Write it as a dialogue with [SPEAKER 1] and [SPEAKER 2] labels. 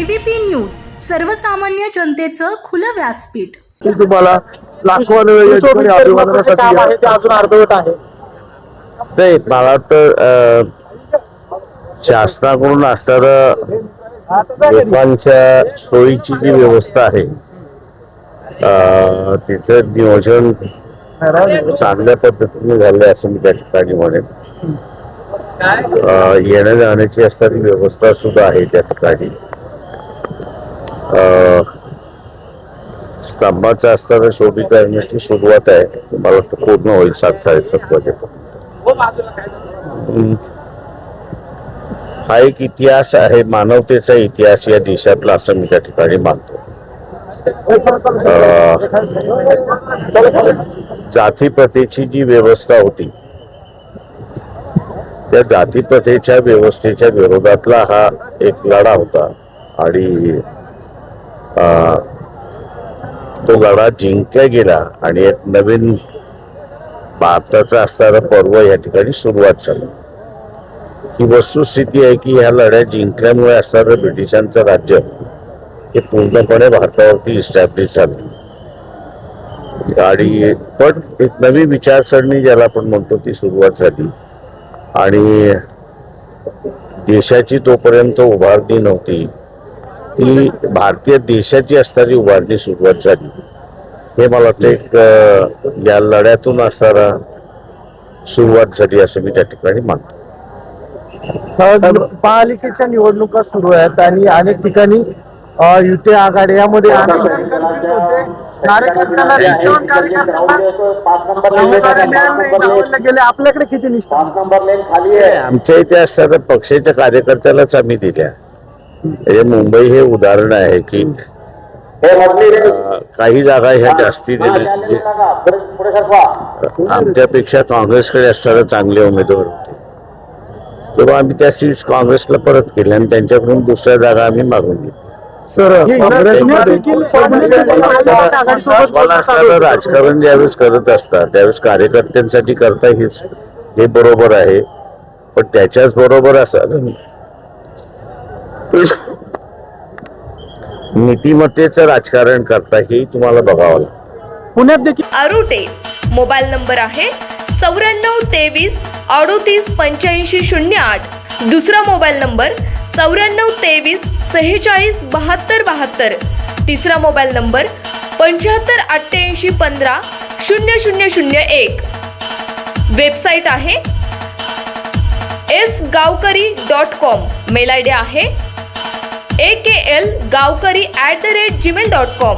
[SPEAKER 1] ABP news सर्वसामान्य जनतेचं खुलं व्यासपीठ।
[SPEAKER 2] तुम्हाला लाखो अभिवादनासाठी
[SPEAKER 3] अजून अर्धवट आहे।
[SPEAKER 2] नाही, मला तर शासनाकडून असणारं लोकांच्या सोयीची जी व्यवस्था आहे तिचं नियोजन चांगल्या पद्धतीने झालंय असं मी त्या ठिकाणी म्हणेन। येण्या जाण्याची असणारी व्यवस्था सुद्धा आहे त्या ठिकाणी। स्तंभाचा असताना शोभीकरणाची सुरुवात आहे, मला वाटतं पूर्ण होईल 7-7:30 वाजेपर्यंत। हा एक इतिहास आहे, मानवतेचा इतिहास या देशातला असं मी त्या ठिकाणी मानतो। जातीप्रथेची जी व्यवस्था होती त्या जातीप्रथेच्या व्यवस्थेच्या विरोधातला हा एक लढा होता आणि तो लढा जिंकला गेला आणि एक नवीन भारताचा असणारा पर्व या ठिकाणी सुरुवात झाली। ही वस्तुस्थिती आहे की ह्या लढ्या जिंकल्यामुळे असणारं ब्रिटिशांचं राज्य हे पूर्णपणे भारतावरती इस्टॅब्लिश झालं आणि पण एक नवी विचारसरणी ज्याला आपण म्हणतो ती सुरुवात झाली आणि देशाची तोपर्यंत उभारणी नव्हती, ती भारतीय देशाची असणारी उभारणी सुरुवात झाली। हे मला वाटतं एक या लढ्यातून असणारा सुरुवात झाली असं मी त्या ठिकाणी मानतो।
[SPEAKER 3] महापालिकेच्या निवडणुका सुरू आहेत आणि अनेक ठिकाणी युती आघाडी यामध्ये गेले। आपल्याकडे किती निष्ठा?
[SPEAKER 2] आमच्या इथे असणाऱ्या पक्षाच्या कार्यकर्त्यालाच आम्ही दिल्या। म्हणजे मुंबई हे उदाहरण आहे की काही जागा ह्या जास्ती आमच्यापेक्षा काँग्रेसकडे असणारे चांगले उमेदवार होते, तेव्हा आम्ही त्या सीट्स काँग्रेसला परत केल्या आणि त्यांच्याकडून दुसऱ्या जागा आम्ही मागून घेतल्या। राजकारण ज्यावेळेस करत असतात त्यावेळेस कार्यकर्त्यांसाठी करता हे बरोबर आहे, पण त्याच्याच बरोबर असं नीतिमत्तेचं राजकारण करता हे तुम्हाला बघावं लागतं।
[SPEAKER 3] पुण्यात देखील
[SPEAKER 4] आरोटे मोबाईल नंबर आहे 9423 38 8508। दुसरा मोबाईल नंबर 9423 46 72 72। तिसरा मोबाईल नंबर 75 88 15 0001। वेबसाईट आहे sgavkari.com। मेल आयडी आहे akl gavkari@gmail.com।